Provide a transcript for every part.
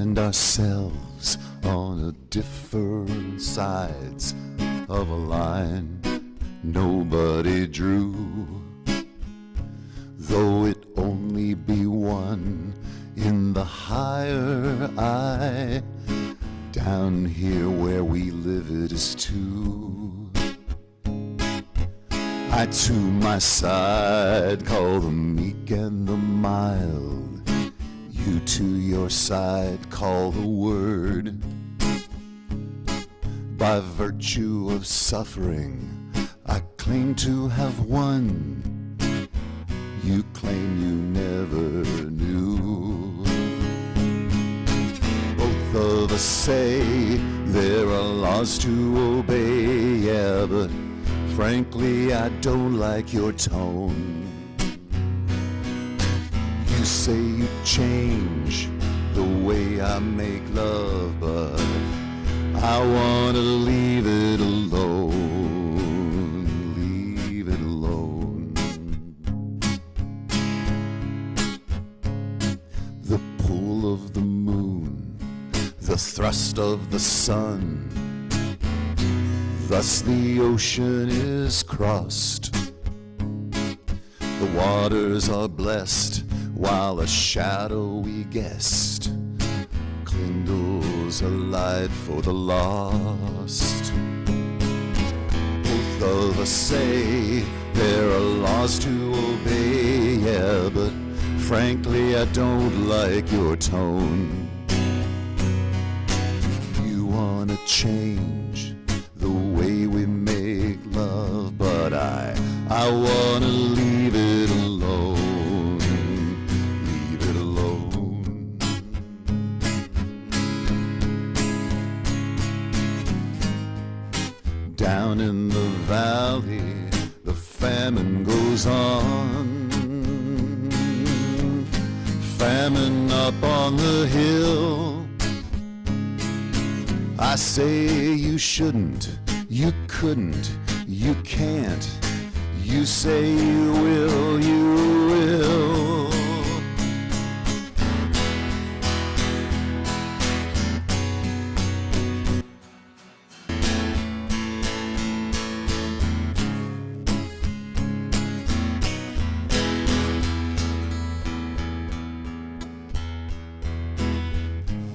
find ourselves on different sides of a line nobody drew, though it only be one in the higher eye. Down here where we live it is two. I to my side call the meek and the mild, you to your side call the word. By virtue of suffering I claim to have won, you claim you never knew. Both of us say there are laws to obey, yeah, but frankly I don't like your tone. You say you change the way I make love, but I wanna leave it alone, leave it alone. The pull of the moon, the thrust of the sun, thus the ocean is crossed. The waters are blessed while a shadowy guest kindles a light for the lost. Both of us say there are laws to obey, yeah, but frankly I don't like your tone. You wanna change the way we make love, but I wanna leave it alone, leave it alone. Down in the valley, the famine goes on. Famine up on the hill. I say you shouldn't, you couldn't, you can't. You say you will, you will.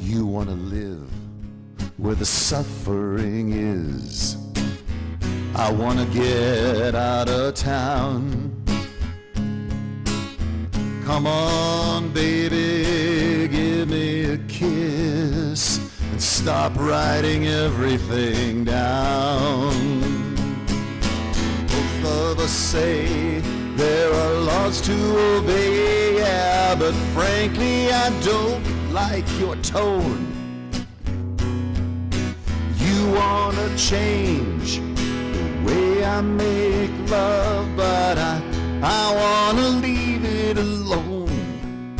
You want to live where the suffering is. I want to get out of town. Come on, baby, give me a kiss and stop writing everything down. Both of us say there are laws to obey, yeah, but frankly I don't like your tone. You wanna change the way I make love, but I wanna leave it alone,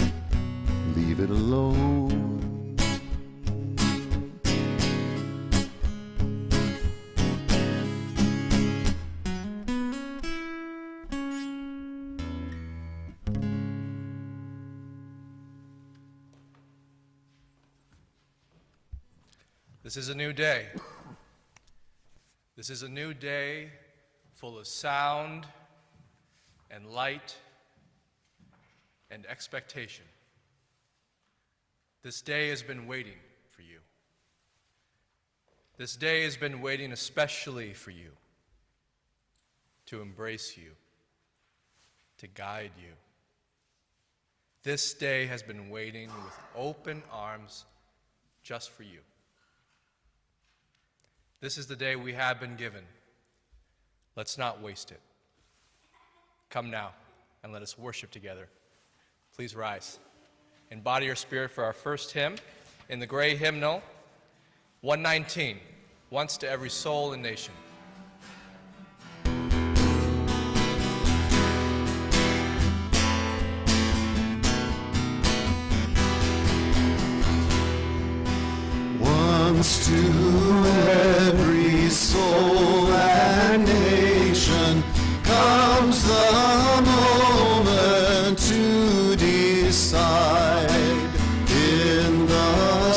leave it alone. This is a new day. This is a new day full of sound and light and expectation. This day has been waiting for you. This day has been waiting especially for you, to embrace you, to guide you. This day has been waiting with open arms just for you. This is the day we have been given. Let's not waste it. Come now and let us worship together. Please rise. In body or spirit for our first hymn in the gray hymnal, 119, Once to Every Soul and Nation. Once to every soul and nation comes the moment to decide in the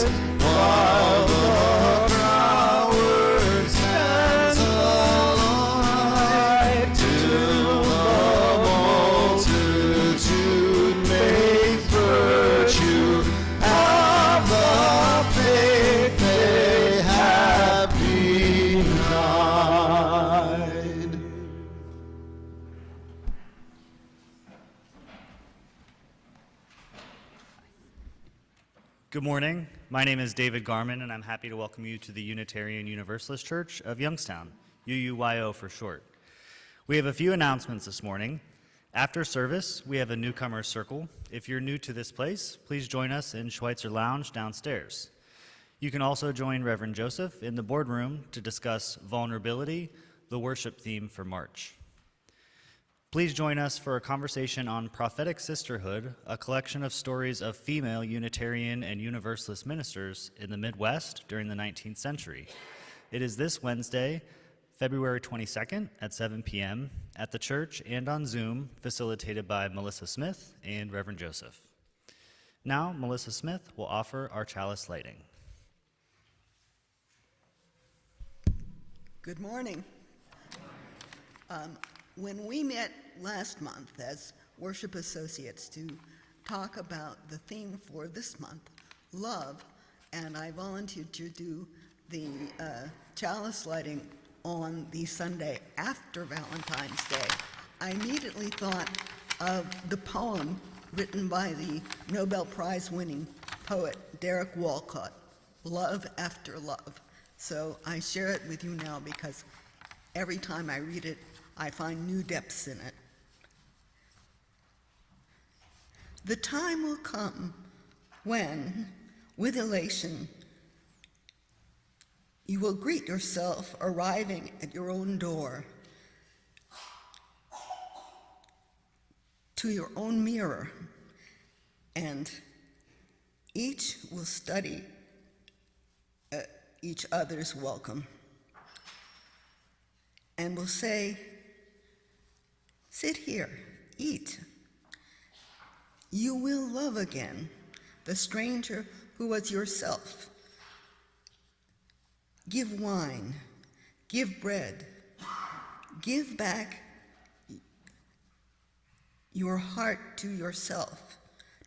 while the flower stands alive to the multitude make virtue of the faith they have denied. Good morning. My name is David Garman, and I'm happy to welcome you to the Unitarian Universalist Church of Youngstown, UUYO for short. We have a few announcements this morning. After service, we have a newcomer circle. If you're new to this place, please join us in Schweitzer Lounge downstairs. You can also join Reverend Joseph in the boardroom to discuss vulnerability, the worship theme for March. Please join us for a conversation on Prophetic Sisterhood, a collection of stories of female Unitarian and Universalist ministers in the Midwest during the 19th century. It is this Wednesday, February 22nd at 7 p.m. at the church and on Zoom, facilitated by Melissa Smith and Reverend Joseph. Now, Melissa Smith will offer our chalice lighting. Good morning. When we met last month as worship associates to talk about the theme for this month, love, and I volunteered to do the chalice lighting on the Sunday after Valentine's Day, I immediately thought of the poem written by the Nobel Prize-winning poet Derek Walcott, Love After Love. So I share it with you now because every time I read it, I find new depths in it. The time will come when, with elation, you will greet yourself arriving at your own door, to your own mirror, and each will study each other's welcome and will say, sit here, eat. You will love again the stranger who was yourself. Give wine, give bread, give back your heart to yourself,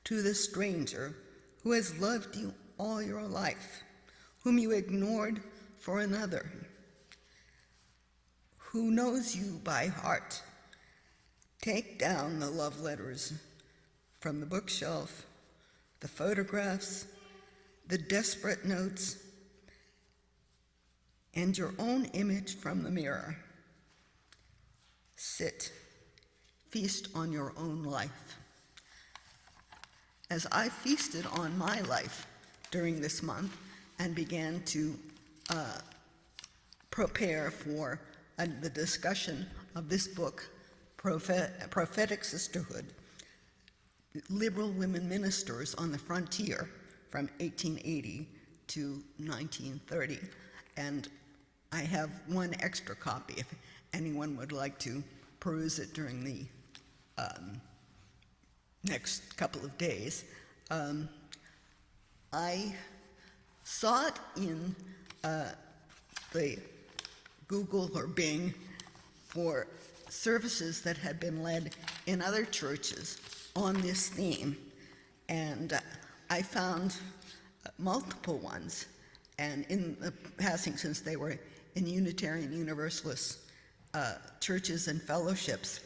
to the stranger who has loved you all your life, whom you ignored for another, who knows you by heart. Take down the love letters from the bookshelf, the photographs, the desperate notes, and your own image from the mirror. Sit, feast on your own life. As I feasted on my life during this month and began to prepare for the discussion of this book, Prophetic Sisterhood, Liberal Women Ministers on the Frontier from 1880 to 1930. And I have one extra copy if anyone would like to peruse it during the next couple of days. I saw it in the Google or Bing for services that had been led in other churches on this theme, and I found multiple ones, and in the passing, since they were in Unitarian Universalist churches and fellowships,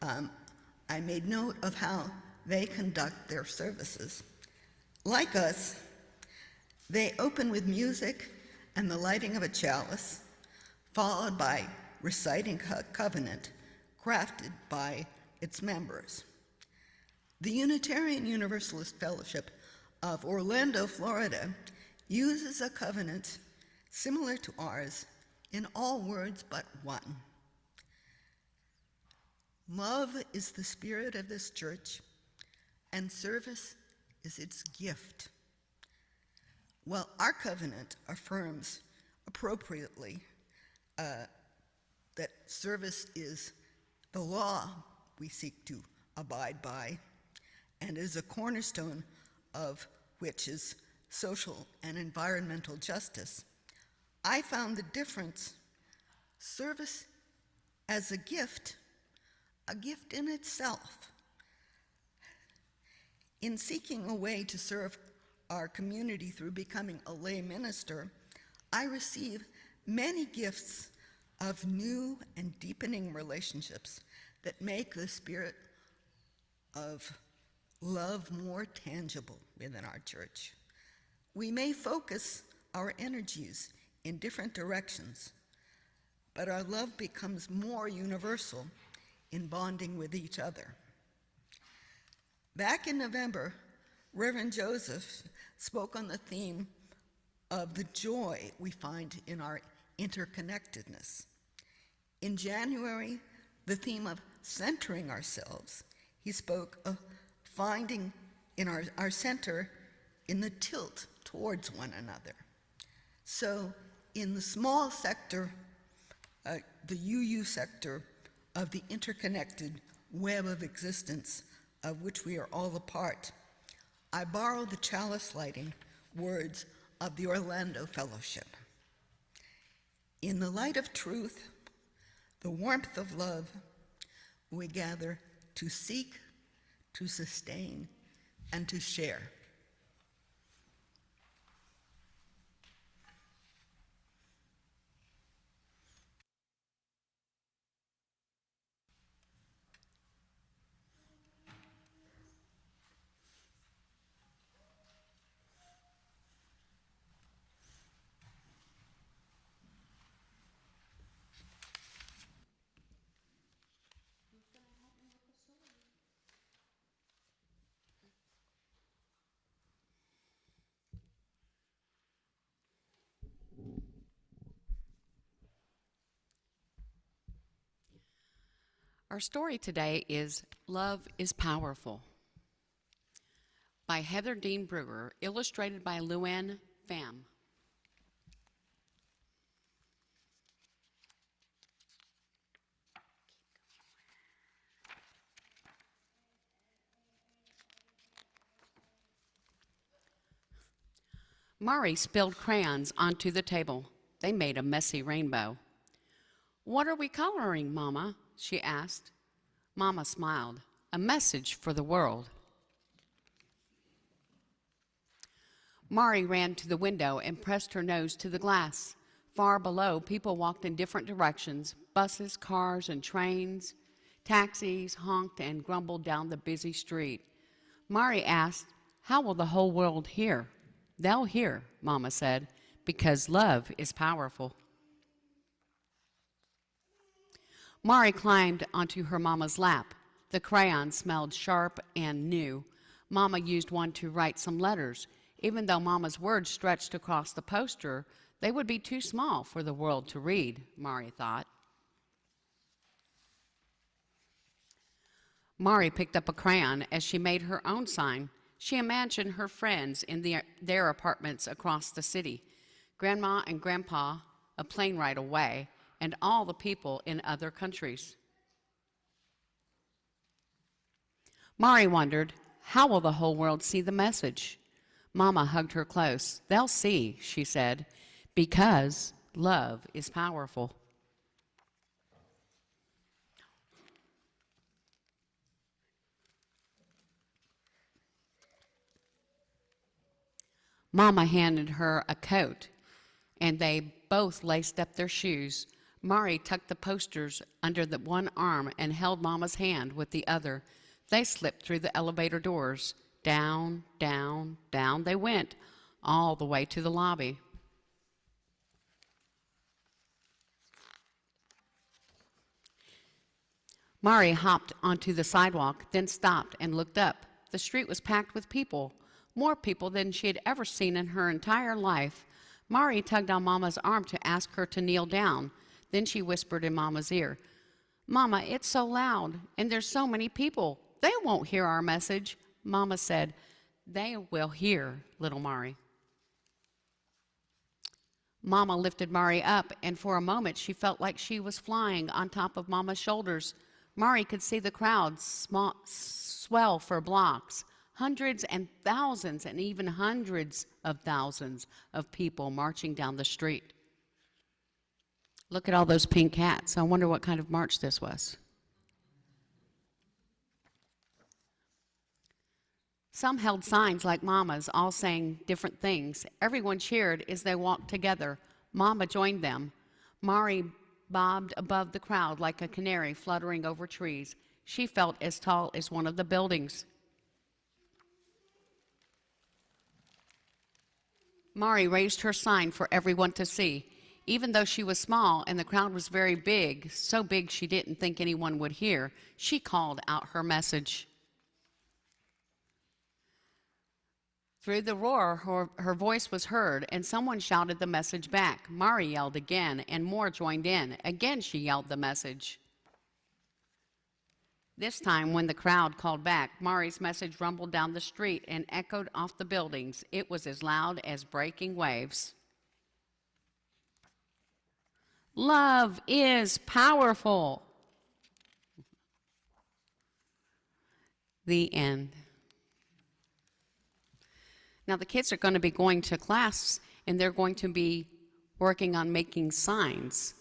I made note of how they conduct their services. Like us, they open with music and the lighting of a chalice, followed by reciting a covenant crafted by its members. The Unitarian Universalist Fellowship of Orlando, Florida, uses a covenant similar to ours in all words but one. Love is the spirit of this church, and service is its gift. Well, our covenant affirms appropriately that service is the law we seek to abide by, and is a cornerstone of which is social and environmental justice, I found the difference: service as a gift in itself. In seeking a way to serve our community through becoming a lay minister, I receive many gifts of new and deepening relationships that make the spirit of love more tangible within our church. We may focus our energies in different directions, but our love becomes more universal in bonding with each other. Back in November, Reverend Joseph spoke on the theme of the joy we find in our interconnectedness. In January, the theme of centering ourselves, he spoke of finding in our center in the tilt towards one another. So in the small sector, the UU sector of the interconnected web of existence of which we are all a part, I borrow the chalice lighting words of the Orlando Fellowship. In the light of truth, the warmth of love, we gather to seek, to sustain, and to share. Our story today is Love is Powerful by Heather Dean Brewer, illustrated by Luann Pham. Mari spilled crayons onto the table. They made a messy rainbow. "What are we coloring, Mama?" she asked. Mama smiled. "A message for the world." Mari ran to the window and pressed her nose to the glass. Far below, people walked in different directions. Buses, cars, and trains. Taxis honked and grumbled down the busy street. Mari asked, "How will the whole world hear?" "They'll hear," Mama said, "because love is powerful." Mari climbed onto her Mama's lap. The crayon smelled sharp and new. Mama used one to write some letters. Even though Mama's words stretched across the poster, they would be too small for the world to read, Mari thought. Mari picked up a crayon as she made her own sign. She imagined her friends in their apartments across the city, Grandma and Grandpa a plane ride away, and all the people in other countries. Mari wondered, how will the whole world see the message? Mama hugged her close. "They'll see," she said, "because love is powerful." Mama handed her a coat, and they both laced up their shoes. Mari tucked the posters under the one arm and held Mama's hand with the other. They slipped through the elevator doors. Down, down, down they went, all the way to the lobby. Mari hopped onto the sidewalk, then stopped and looked up. The street was packed with people, more people than she had ever seen in her entire life. Mari tugged on Mama's arm to ask her to kneel down. Then she whispered in Mama's ear, "Mama, it's so loud, and there's so many people. They won't hear our message." Mama said, "They will hear, little Mari." Mama lifted Mari up, and for a moment she felt like she was flying on top of Mama's shoulders. Mari could see the crowd swell for blocks. Hundreds and thousands and even hundreds of thousands of people marching down the street. Look at all those pink hats. I wonder what kind of march this was. Some held signs like Mama's, all saying different things. Everyone cheered as they walked together. Mama joined them. Mari bobbed above the crowd like a canary fluttering over trees. She felt as tall as one of the buildings. Mari raised her sign for everyone to see. Even though she was small and the crowd was very big, so big she didn't think anyone would hear, she called out her message. Through the roar, her voice was heard, and someone shouted the message back. Mari yelled again, and more joined in. Again, she yelled the message. This time, when the crowd called back, Mari's message rumbled down the street and echoed off the buildings. It was as loud as breaking waves. Love is powerful. The end. Now the kids are going to be going to class and they're going to be working on making signs.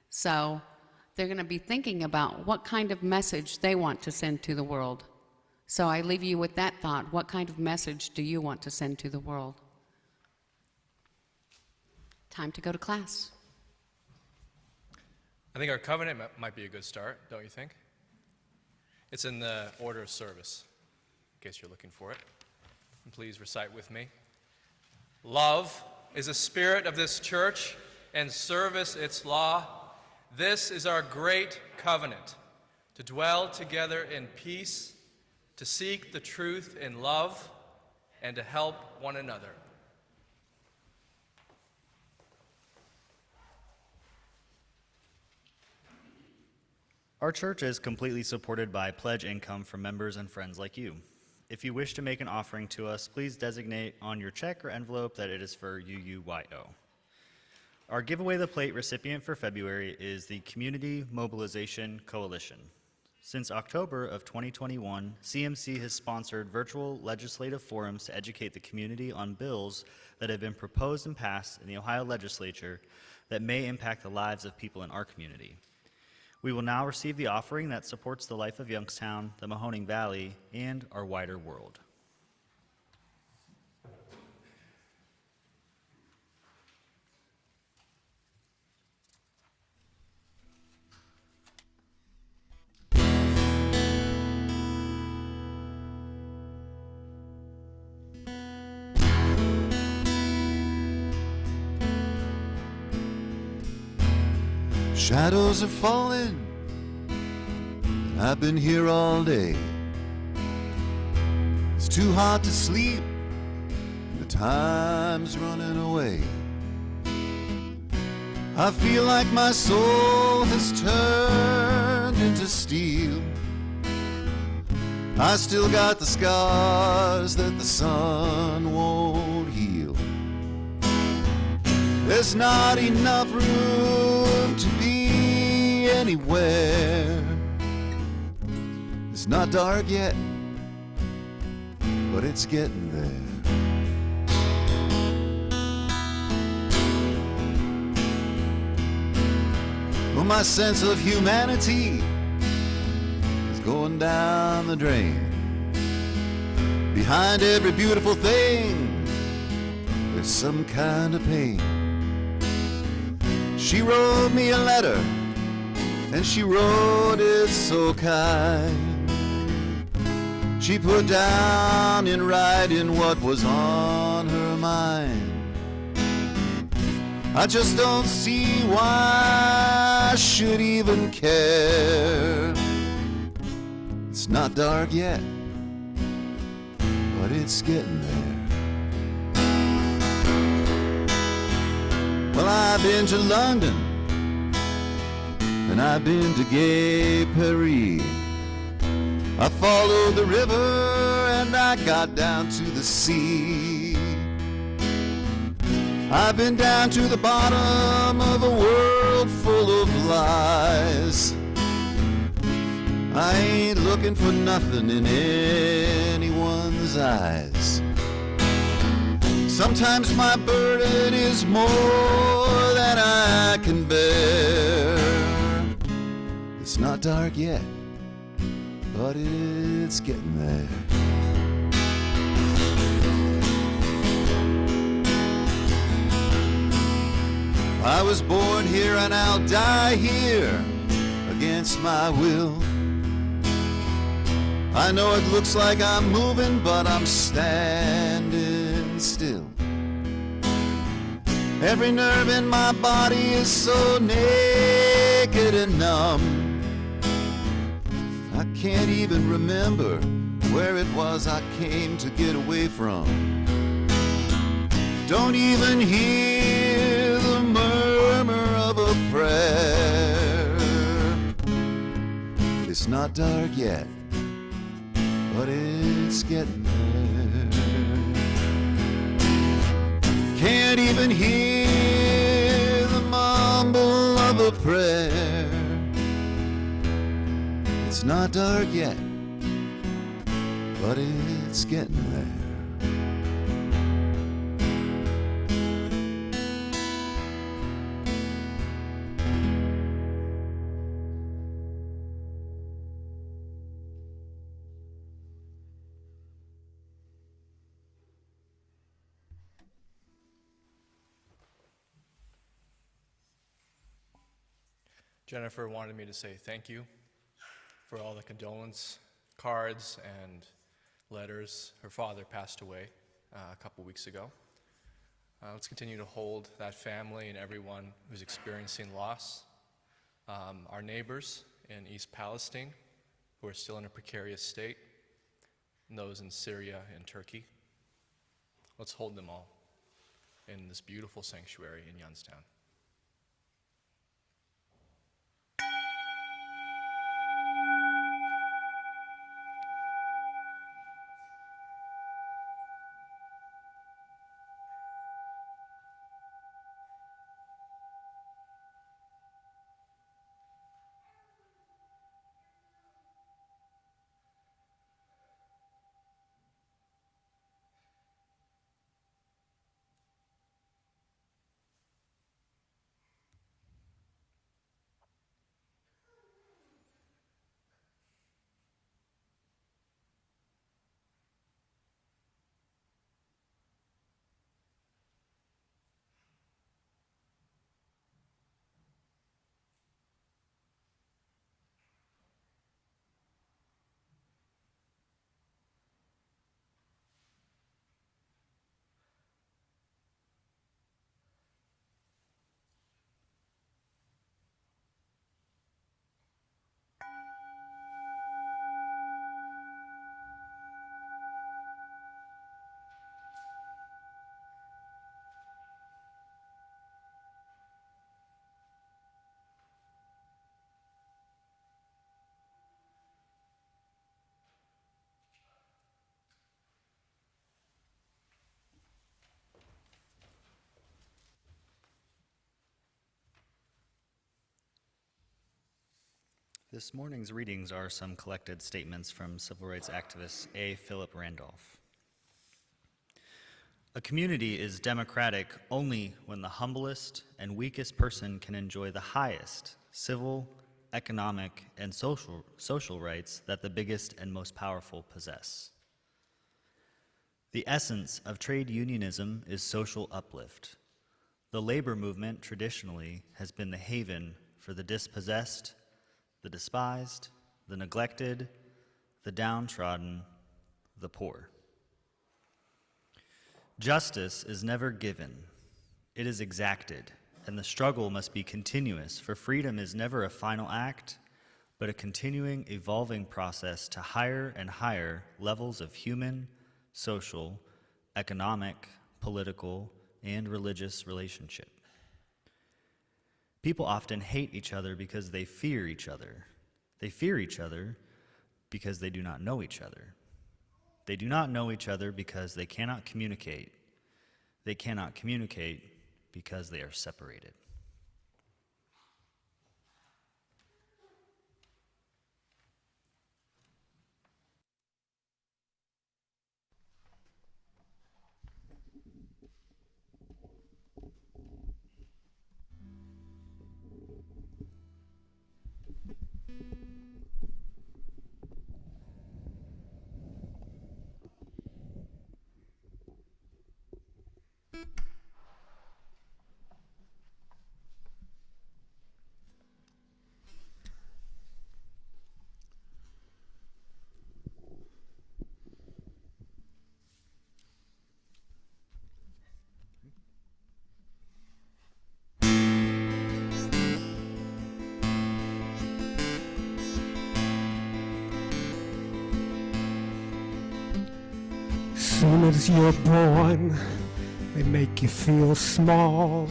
So they're going to be thinking about what kind of message they want to send to the world. So I leave you with that thought. What kind of message do you want to send to the world? Time to go to class. I think our covenant might be a good start, don't you think? It's in the order of service, in case you're looking for it. And please recite with me. Love is the spirit of this church, and service its law. This is our great covenant, to dwell together in peace, to seek the truth in love, and to help one another. Our church is completely supported by pledge income from members and friends like you. If you wish to make an offering to us, please designate on your check or envelope that it is for UUYO. Our Giveaway the Plate recipient for February is the Community Mobilization Coalition. Since October of 2021, CMC has sponsored virtual legislative forums to educate the community on bills that have been proposed and passed in the Ohio legislature that may impact the lives of people in our community. We will now receive the offering that supports the life of Youngstown, the Mahoning Valley, and our wider world. Shadows are falling, and I've been here all day. It's too hot to sleep, the time's running away. I feel like my soul has turned into steel. I still got the scars that the sun won't heal. There's not enough room to be anywhere. It's not dark yet, but it's getting there. Well, my sense of humanity is going down the drain. Behind every beautiful thing, there's some kind of pain. She wrote me a letter, and she wrote it so kind. She put down in writing what was on her mind. I just don't see why I should even care. It's not dark yet, but it's getting there. Well, I've been to London, and I've been to Gay Paris. I followed the river, and I got down to the sea. I've been down to the bottom of a world full of lies. I ain't looking for nothing in anyone's his eyes. Sometimes my burden is more than I can bear. It's not dark yet, but it's getting there. I was born here and I'll die here against my will. I know it looks like I'm moving, but I'm standing still. Every nerve in my body is so naked and numb. I can't even remember where it was I came to get away from. Don't even hear the murmur of a prayer. It's not dark yet, but it's getting there. Can't even hear the mumble of a prayer. It's not dark yet, but it's getting there. Jennifer wanted me to say thank you for all the condolence cards and letters. Her father passed away a couple weeks ago. Let's continue to hold that family and everyone who's experiencing loss. Our neighbors in East Palestine who are still in a precarious state, and those in Syria and Turkey. Let's hold them all in this beautiful sanctuary in Youngstown. This morning's readings are some collected statements from civil rights activist A. Philip Randolph. A community is democratic only when the humblest and weakest person can enjoy the highest civil, economic, and social rights that the biggest and most powerful possess. The essence of trade unionism is social uplift. The labor movement traditionally has been the haven for the dispossessed, the despised, the neglected, the downtrodden, the poor. Justice is never given. It is exacted, and the struggle must be continuous, for freedom is never a final act, but a continuing, evolving process to higher and higher levels of human, social, economic, political, and religious relationship. People often hate each other because they fear each other. They fear each other because they do not know each other. They do not know each other because they cannot communicate. They cannot communicate because they are separated. Soon as you're born, they make you feel small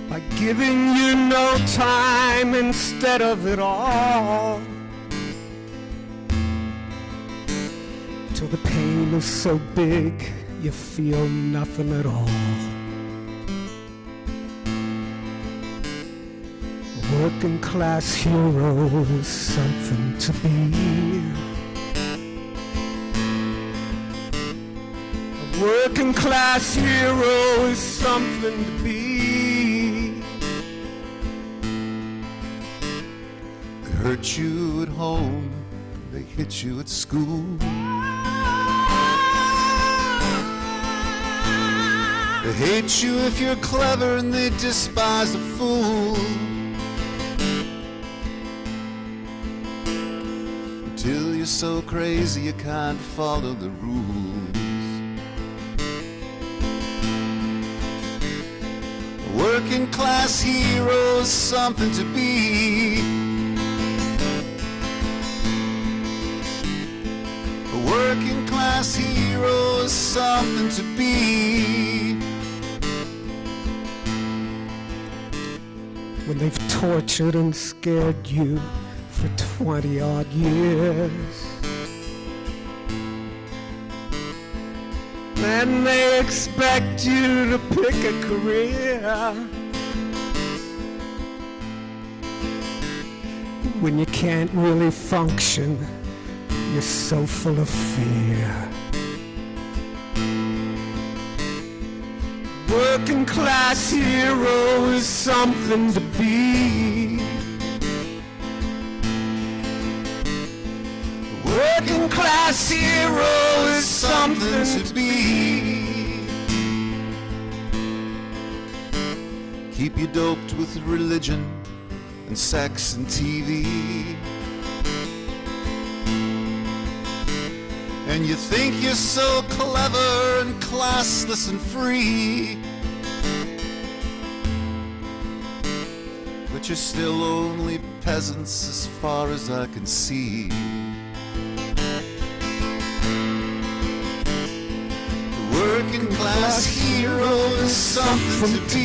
by giving you no time instead of it all. Till the pain is so big, you feel nothing at all. A working class hero is something to be. Working class hero is something to be. They hurt you at home, they hit you at school. They hate you if you're clever and they despise a fool. Until you're so crazy you can't follow the rules. Working class hero is something to be. A working class hero is something to be. When they've tortured and scared you for 20-odd years, and they expect you to pick a career. When you can't really function, you're so full of fear. Working class hero is something to be. Working class hero is something to be. Keep you doped with religion and sex and TV. And you think you're so clever and classless and free, but you're still only peasants as far as I can see. The working class hero is something to be.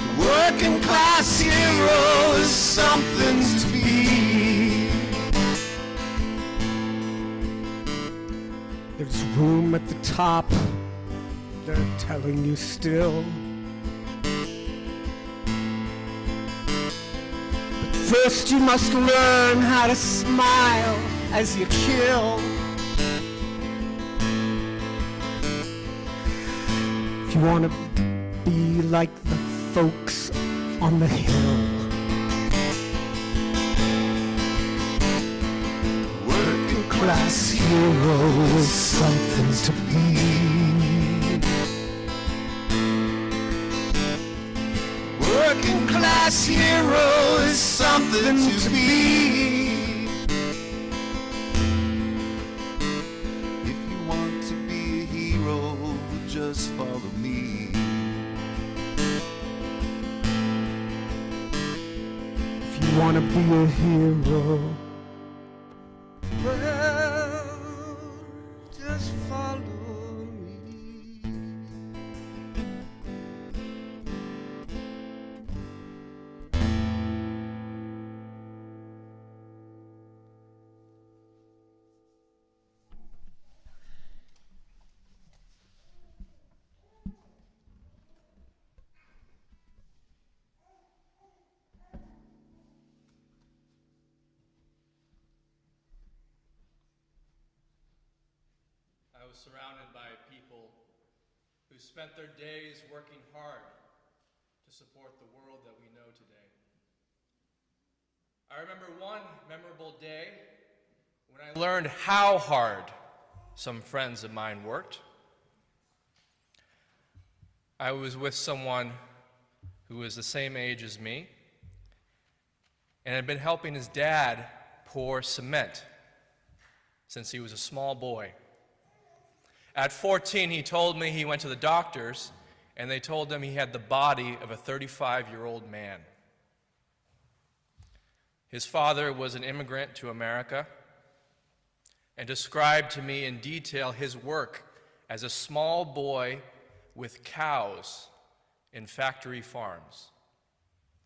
The working class hero is something to be. There's room at the top, they're telling you still. But first you must learn how to smile as you kill. If you want to be like the folks on the hill. Working Class hero is something to be. Working class hero is something to be. If you want to be a hero, just follow me. If you want to be a hero, well, just follow me. I was surrounded by people who spent their days working hard to support the world that we know today. I remember one memorable day when I learned how hard some friends of mine worked. I was with someone who was the same age as me and had been helping his dad pour cement since he was a small boy. At 14, he told me he went to the doctors and they told him he had the body of a 35-year-old man. His father was an immigrant to America and described to me in detail his work as a small boy with cows in factory farms,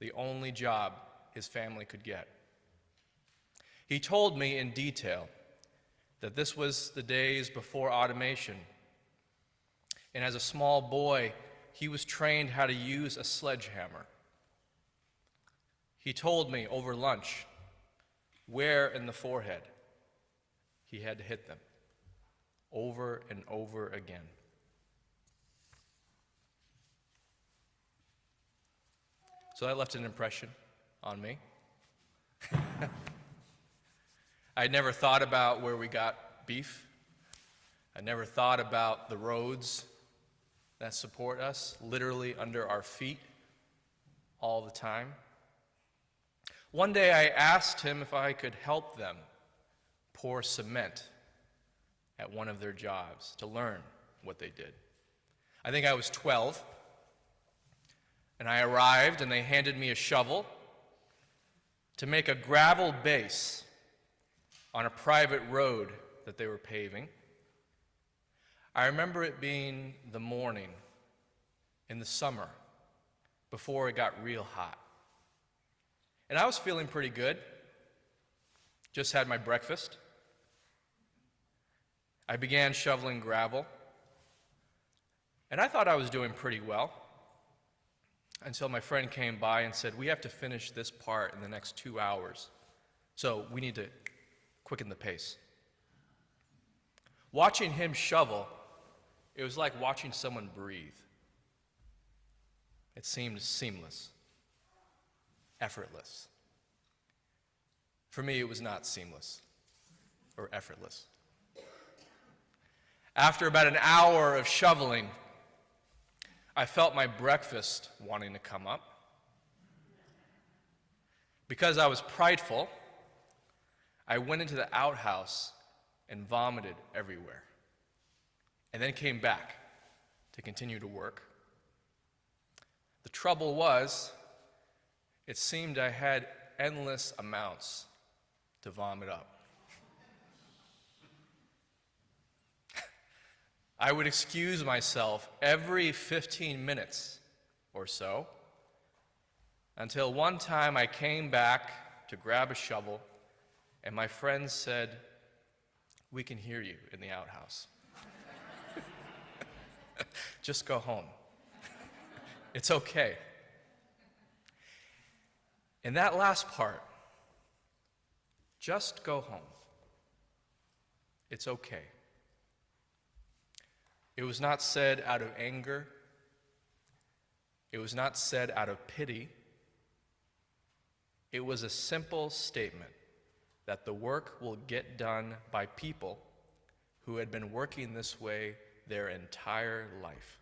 the only job his family could get. He told me in detail that this was the days before automation, and as a small boy, he was trained how to use a sledgehammer. He told me over lunch where in the forehead he had to hit them over and over again. So that left an impression on me. I never thought about where we got beef. I never thought about the roads that support us, literally under our feet all the time. One day I asked him if I could help them pour cement at one of their jobs to learn what they did. I think I was 12, and I arrived and they handed me a shovel to make a gravel base on a private road that they were paving. I remember it being the morning in the summer before it got real hot. And I was feeling pretty good. Just had my breakfast. I began shoveling gravel. And I thought I was doing pretty well until my friend came by and said, "We have to finish this part in the next 2 hours. So we need to quicken the pace." Watching him shovel, it was like watching someone breathe. It seemed seamless, effortless. For me, it was not seamless or effortless. After about an hour of shoveling, I felt my breakfast wanting to come up. Because I was prideful, I went into the outhouse and vomited everywhere, and then came back to continue to work. The trouble was, it seemed I had endless amounts to vomit up. I would excuse myself every 15 minutes or so, until one time I came back to grab a shovel, and my friend said, "We can hear you in the outhouse. Just go home. It's okay." And that last part, just go home. It's okay. It was not said out of anger. It was not said out of pity. It was a simple statement that the work will get done by people who had been working this way their entire life.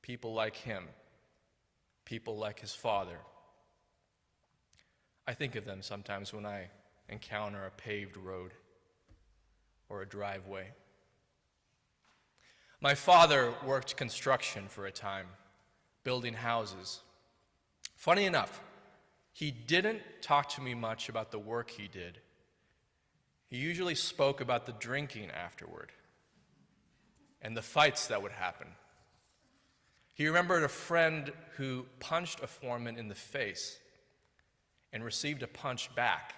People like him, people like his father. I think of them sometimes when I encounter a paved road or a driveway. My father worked construction for a time, building houses. Funny enough, he didn't talk to me much about the work he did. He usually spoke about the drinking afterward and the fights that would happen. He remembered a friend who punched a foreman in the face and received a punch back,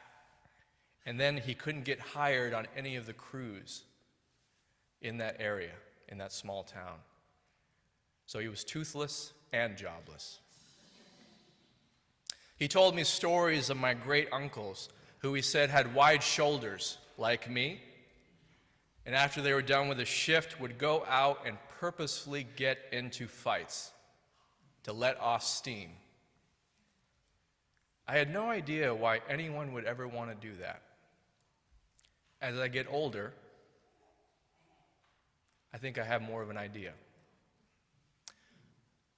and then he couldn't get hired on any of the crews in that area, in that small town. So he was toothless and jobless. He told me stories of my great uncles who he said had wide shoulders like me, and after they were done with a shift would go out and purposefully get into fights to let off steam. I had no idea why anyone would ever want to do that. As I get older, I think I have more of an idea.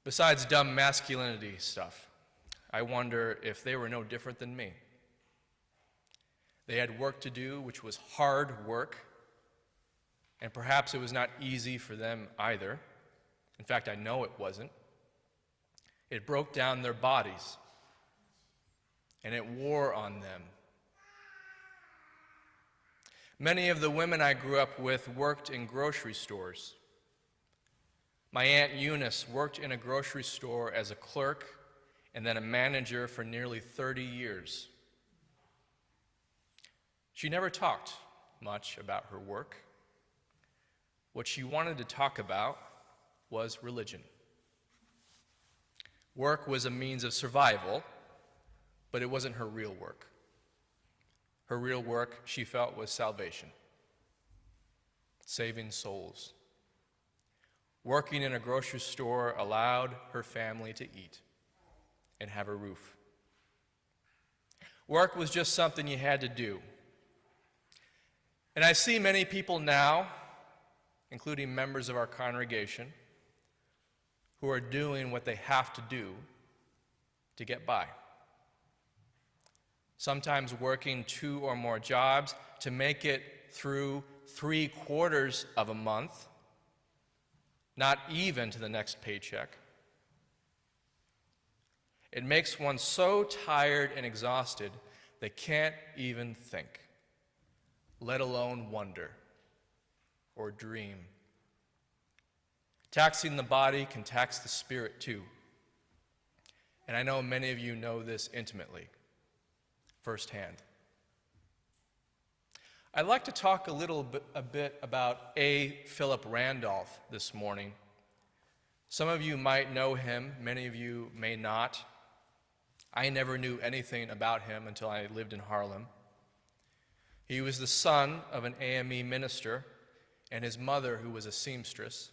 Besides dumb masculinity stuff, I wonder if they were no different than me. They had work to do, which was hard work, and perhaps it was not easy for them either. In fact, I know it wasn't. It broke down their bodies, and it wore on them. Many of the women I grew up with worked in grocery stores. My Aunt Eunice worked in a grocery store as a clerk and then a manager for nearly 30 years. She never talked much about her work. What she wanted to talk about was religion. Work was a means of survival, but it wasn't her real work. Her real work, she felt, was salvation, saving souls. Working in a grocery store allowed her family to eat and have a roof. Work was just something you had to do. And I see many people now, including members of our congregation, who are doing what they have to do to get by. Sometimes working 2 or more jobs to make it through 3/4 of a month, not even to the next paycheck. It makes one so tired and exhausted they can't even think, let alone wonder or dream. Taxing the body can tax the spirit too. And I know many of you know this intimately, firsthand. I'd like to talk a bit about A. Philip Randolph this morning. Some of you might know him, many of you may not. I never knew anything about him until I lived in Harlem. He was the son of an AME minister and his mother, who was a seamstress.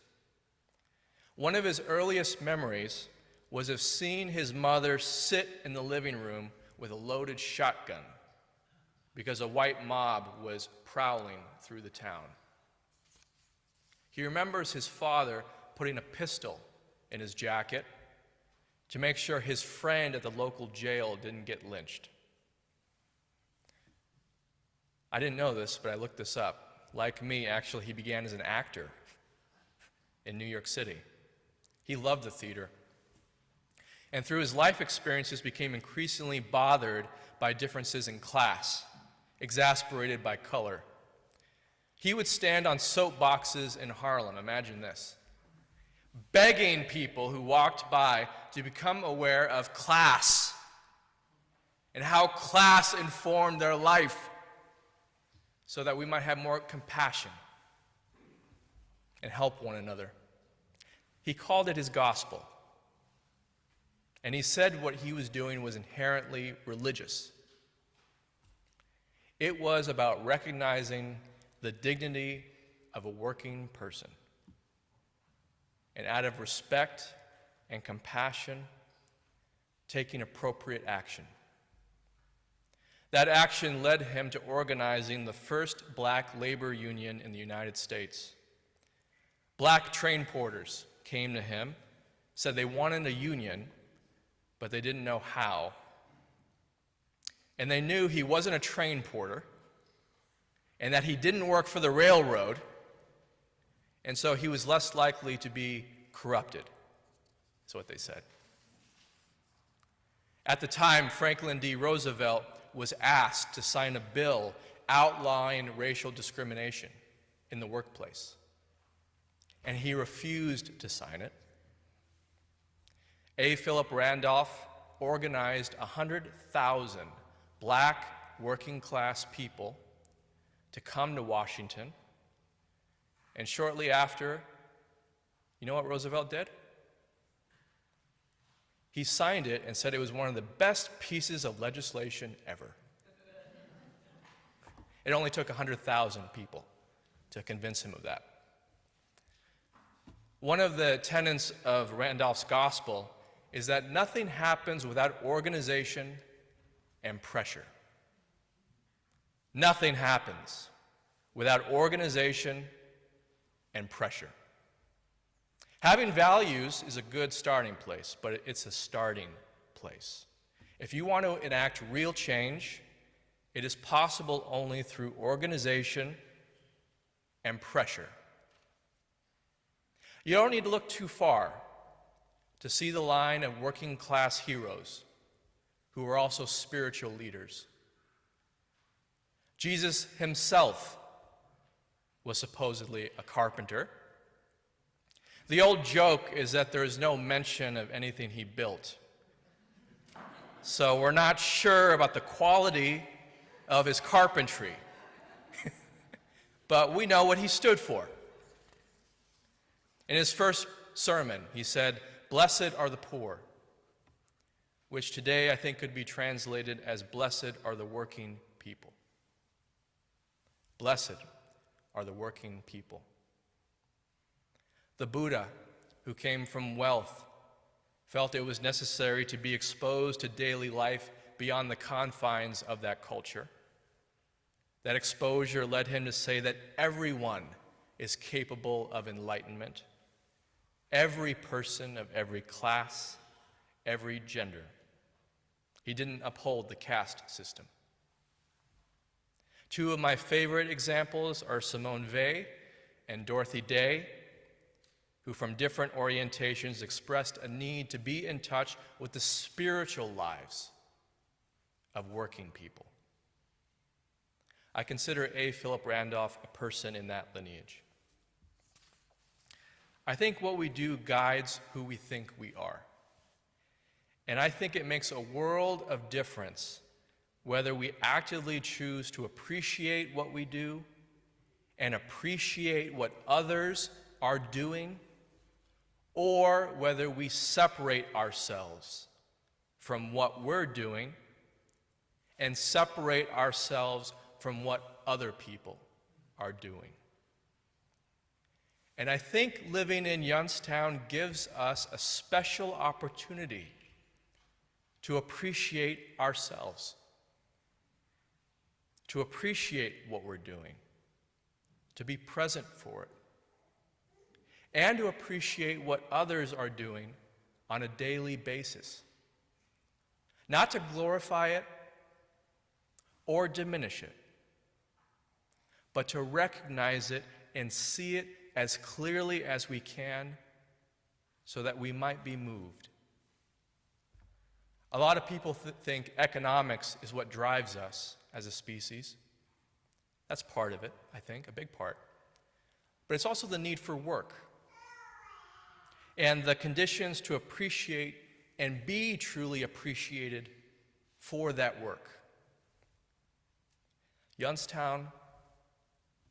One of his earliest memories was of seeing his mother sit in the living room with a loaded shotgun because a white mob was prowling through the town. He remembers his father putting a pistol in his jacket to make sure his friend at the local jail didn't get lynched. I didn't know this, but I looked this up. Like me, actually, he began as an actor in New York City. He loved the theater. And through his life experiences became increasingly bothered by differences in class, exasperated by color. He would stand on soapboxes in Harlem, imagine this, begging people who walked by to become aware of class and how class informed their life so that we might have more compassion and help one another. He called it his gospel. And he said what he was doing was inherently religious. It was about recognizing the dignity of a working person. And out of respect and compassion, taking appropriate action. That action led him to organizing the first black labor union in the United States. Black train porters came to him, said they wanted a union, but they didn't know how. And they knew he wasn't a train porter, and that he didn't work for the railroad, and so he was less likely to be corrupted. That's what they said. At the time, Franklin D. Roosevelt was asked to sign a bill outlawing racial discrimination in the workplace, and he refused to sign it. A. Philip Randolph organized 100,000 black working-class people to come to Washington, and shortly after, you know what Roosevelt did? He signed it and said it was one of the best pieces of legislation ever. It only took 100,000 people to convince him of that. One of the tenets of Randolph's gospel is that nothing happens without organization and pressure. Nothing happens without organization and pressure. Having values is a good starting place, but it's a starting place. If you want to enact real change, it is possible only through organization and pressure. You don't need to look too far to see the line of working class heroes who are also spiritual leaders. Jesus himself was supposedly a carpenter. The old joke is that there is no mention of anything he built. So we're not sure about the quality of his carpentry. But we know what he stood for. In his first sermon, he said, "Blessed are the poor," which today I think could be translated as "Blessed are the working people." Blessed are the working people. The Buddha, who came from wealth, felt it was necessary to be exposed to daily life beyond the confines of that culture. That exposure led him to say that everyone is capable of enlightenment. Every person of every class, every gender. He didn't uphold the caste system. Two of my favorite examples are Simone Weil and Dorothy Day, who from different orientations expressed a need to be in touch with the spiritual lives of working people. I consider A. Philip Randolph a person in that lineage. I think what we do guides who we think we are. And I think it makes a world of difference whether we actively choose to appreciate what we do and appreciate what others are doing, or whether we separate ourselves from what we're doing and separate ourselves from what other people are doing. And I think living in Youngstown gives us a special opportunity to appreciate ourselves, to appreciate what we're doing, to be present for it, and to appreciate what others are doing on a daily basis. Not to glorify it or diminish it, but to recognize it and see it as clearly as we can so that we might be moved. A lot of people think economics is what drives us as a species. That's part of it, I think, a big part. But it's also the need for work and the conditions to appreciate and be truly appreciated for that work. Youngstown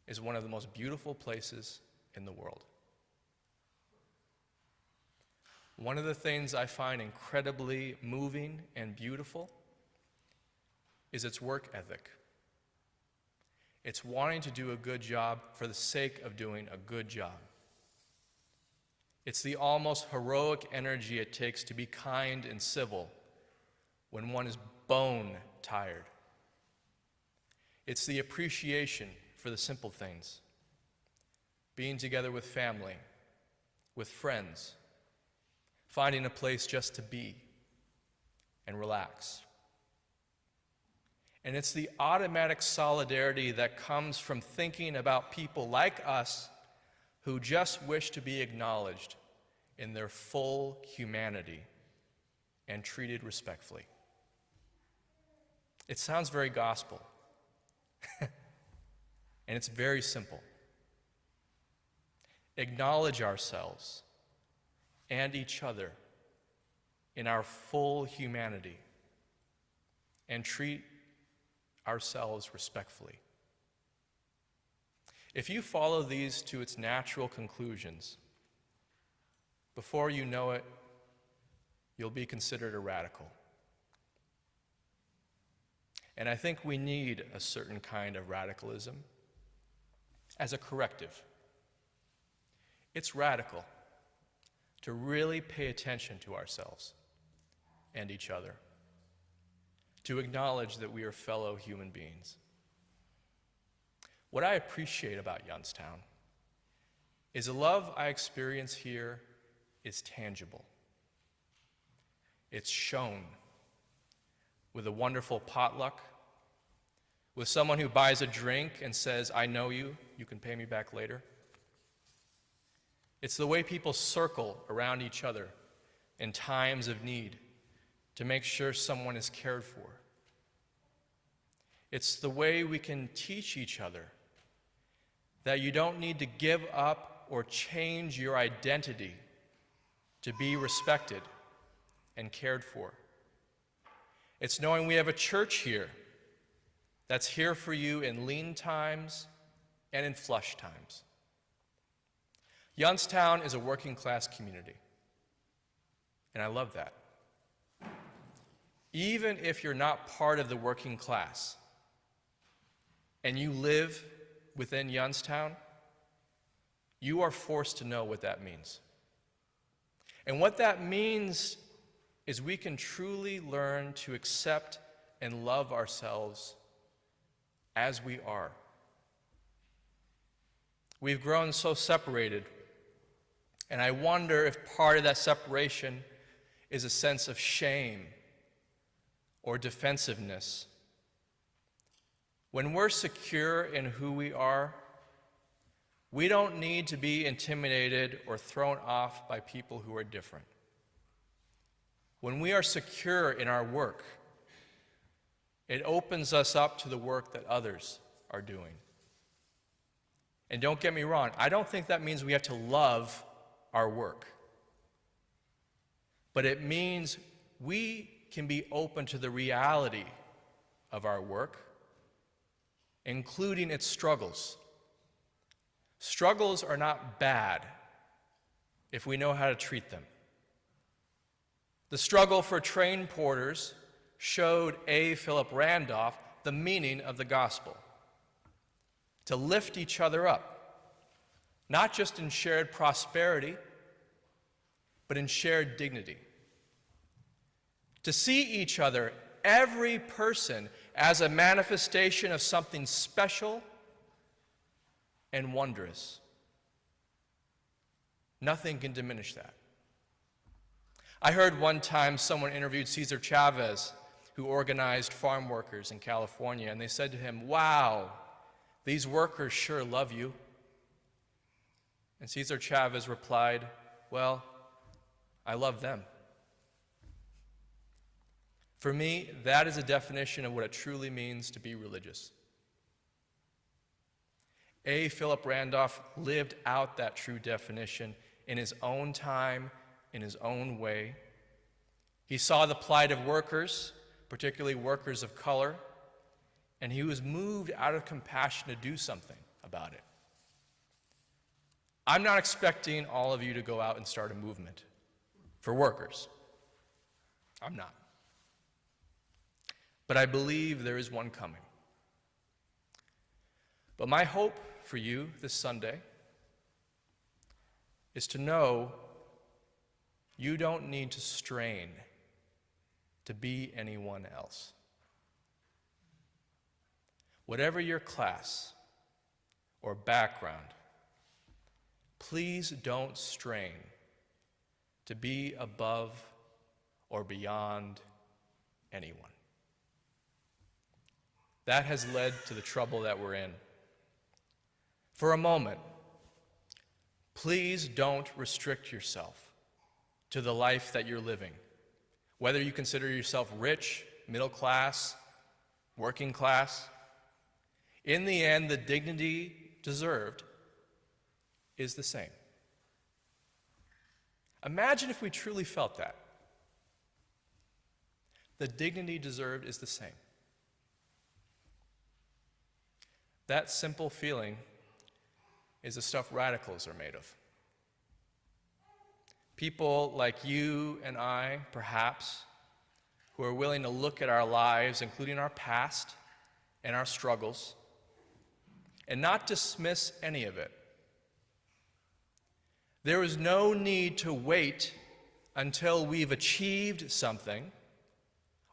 is one of the most beautiful places in the world. One of the things I find incredibly moving and beautiful is its work ethic. It's wanting to do a good job for the sake of doing a good job. It's the almost heroic energy it takes to be kind and civil when one is bone tired. It's the appreciation for the simple things. Being together with family, with friends, finding a place just to be and relax. And it's the automatic solidarity that comes from thinking about people like us who just wish to be acknowledged in their full humanity and treated respectfully. It sounds very gospel, and it's very simple. Acknowledge ourselves and each other in our full humanity and treat ourselves respectfully. If you follow these to its natural conclusions, before you know it, you'll be considered a radical. And I think we need a certain kind of radicalism as a corrective. It's radical to really pay attention to ourselves and each other, to acknowledge that we are fellow human beings. What I appreciate about Youngstown is the love I experience here is tangible. It's shown with a wonderful potluck, with someone who buys a drink and says, "I know you, you can pay me back later." It's the way people circle around each other in times of need to make sure someone is cared for. It's the way we can teach each other that you don't need to give up or change your identity to be respected and cared for. It's knowing we have a church here that's here for you in lean times and in flush times. Youngstown is a working class community, and I love that. Even if you're not part of the working class and you live within Youngstown, you are forced to know what that means. And what that means is we can truly learn to accept and love ourselves as we are. We've grown so separated, and I wonder if part of that separation is a sense of shame or defensiveness. When we're secure in who we are, we don't need to be intimidated or thrown off by people who are different. When we are secure in our work, it opens us up to the work that others are doing. And don't get me wrong, I don't think that means we have to love our work. But it means we can be open to the reality of our work, including its struggles. Struggles are not bad if we know how to treat them. The struggle for train porters showed A. Philip Randolph the meaning of the gospel: to lift each other up, not just in shared prosperity, but in shared dignity. To see each other, every person, as a manifestation of something special and wondrous. Nothing can diminish that. I heard one time someone interviewed Cesar Chavez, who organized farm workers in California, and they said to him, "Wow, these workers sure love you." And Cesar Chavez replied, "Well, I love them." For me, that is a definition of what it truly means to be religious. A. Philip Randolph lived out that true definition in his own time, in his own way. He saw the plight of workers, particularly workers of color, and he was moved out of compassion to do something about it. I'm not expecting all of you to go out and start a movement for workers. I'm not. But I believe there is one coming. But my hope for you this Sunday is to know you don't need to strain to be anyone else. Whatever your class or background, please don't strain to be above or beyond anyone. That has led to the trouble that we're in. For a moment, please don't restrict yourself to the life that you're living. Whether you consider yourself rich, middle class, working class, in the end, the dignity deserved is the same. Imagine if we truly felt that. The dignity deserved is the same. That simple feeling is the stuff radicals are made of. People like you and I, perhaps, who are willing to look at our lives, including our past and our struggles, and not dismiss any of it. There is no need to wait until we've achieved something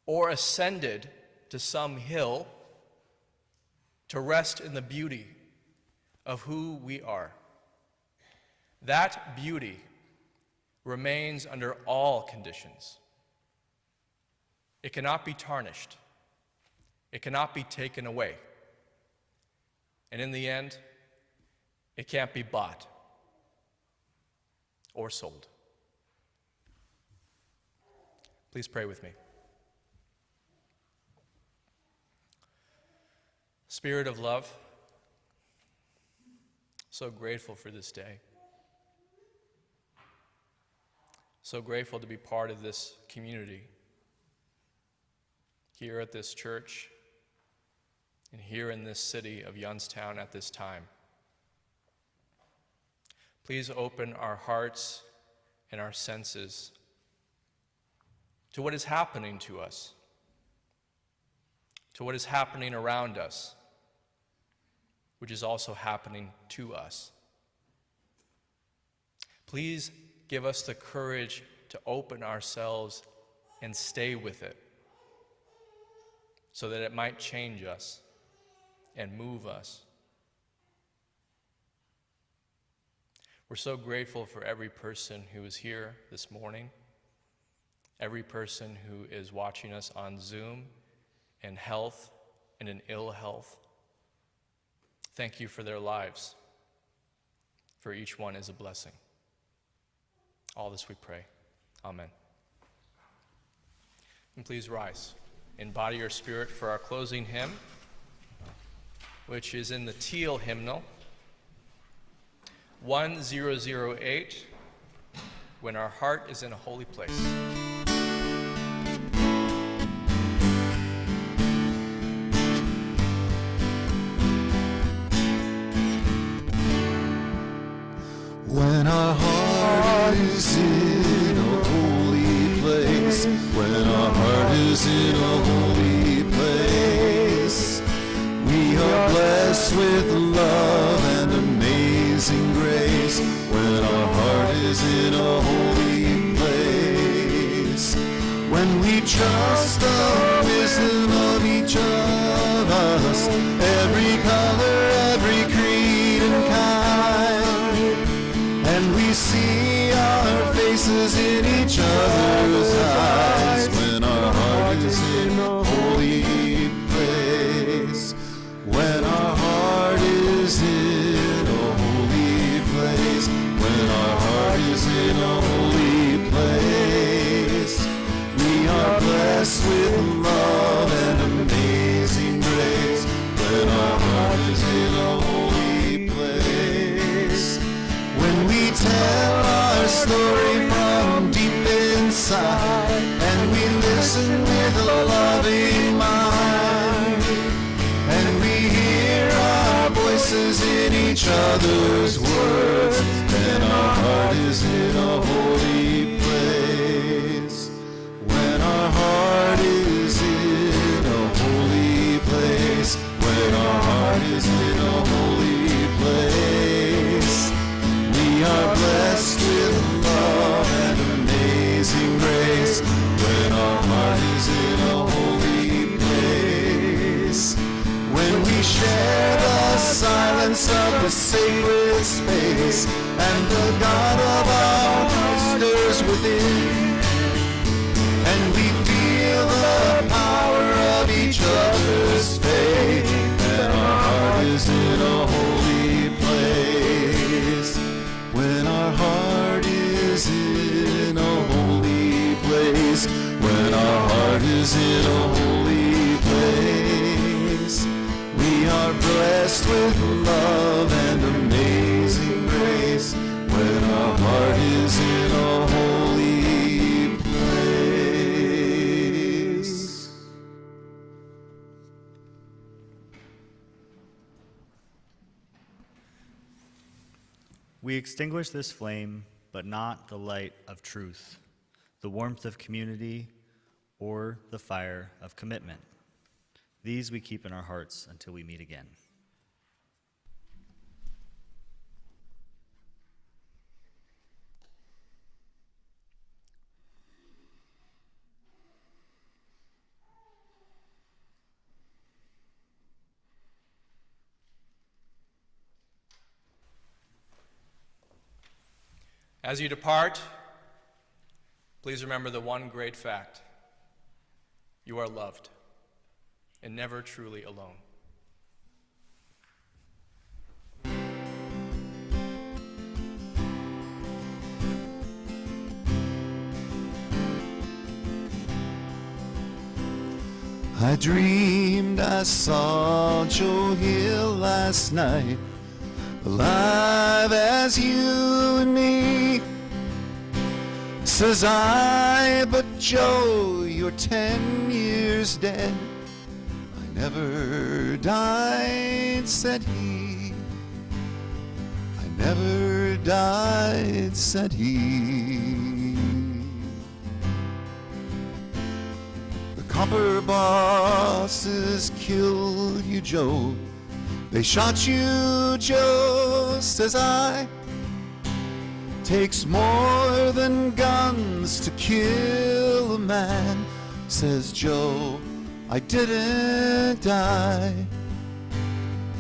or ascended to some hill to rest in the beauty of who we are. That beauty remains under all conditions. It cannot be tarnished. It cannot be taken away. And in the end, it can't be bought or sold. Please pray with me. Spirit of love, so grateful for this day. So grateful to be part of this community here at this church and here in this city of Youngstown at this time. Please open our hearts and our senses to what is happening to us, to what is happening around us, which is also happening to us. Please give us the courage to open ourselves and stay with it so that it might change us and move us. We're so grateful for every person who is here this morning, every person who is watching us on Zoom in health and in ill health. Thank you for their lives. For each one is a blessing. All this we pray. Amen. And please rise in body or spirit for our closing hymn, which is in the teal hymnal, 1008, When Our Heart is in a Holy Place. When our heart is in a holy place, when our heart is in a holy place, we are blessed with love and amazing grace. When our heart is in a holy place, when we trust the wisdom of each of us, every color, every creed and kind, and we see our faces in each other's eyes. When our heart is in a holy place, when our heart is in a holy place, when our heart is in a holy place, we are blessed with love and amazing grace. When our heart is in a holy place, when we tell our story from deep inside, and we listen with a loving mind, and we hear our voices in each other's words, then our heart is in a holy place. When our heart is in a holy place, when our heart is in a holy place, we are blessed with love and amazing grace. When our heart is in a holy place, when we share the silence of the sacred space, and the God of our hearts stirs within, and we feel the power of each other's faith, and our heart is in a holy place. When our heart is in a holy place, when our heart is in a holy place, we are blessed with love and amazing grace. When our heart is in a holy place. We extinguish this flame, but not the light of truth, the warmth of community, or the fire of commitment. These we keep in our hearts until we meet again. As you depart, please remember the one great fact: you are loved and never truly alone. I dreamed I saw Joe Hill last night, alive as you and me. Says I, but Joe, you're 10 years dead. I never died, said he. I never died, said he. Copper bosses killed you, Joe. They shot you, Joe, says I. Takes more than guns to kill a man, says Joe. I didn't die,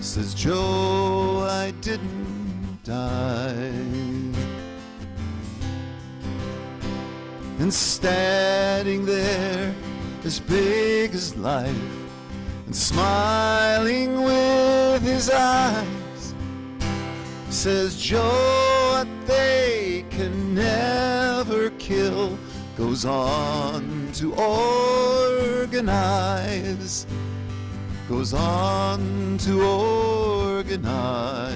says Joe. I didn't die. And standing there, as big as life, and smiling with his eyes, says Joe, what they can never kill goes on to organize, goes on to organize.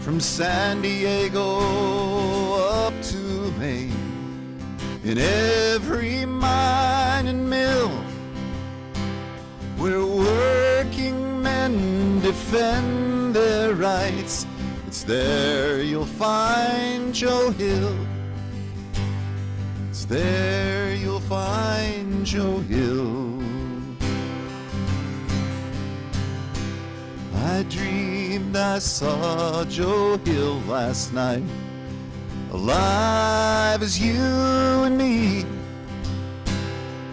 From San Diego up to Maine, in every mine and mill, where working men defend their rights, it's there you'll find Joe Hill. It's there you'll find Joe Hill. I dreamed I saw Joe Hill last night, alive as you and me.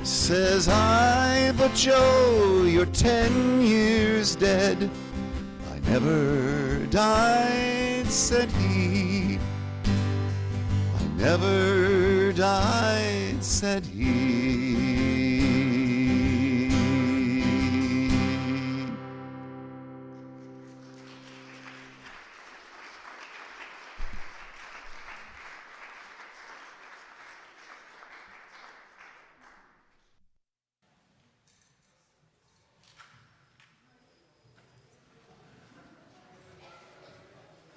Says I, but Joe, you're 10 years dead. I never died, said he. I never died, said he.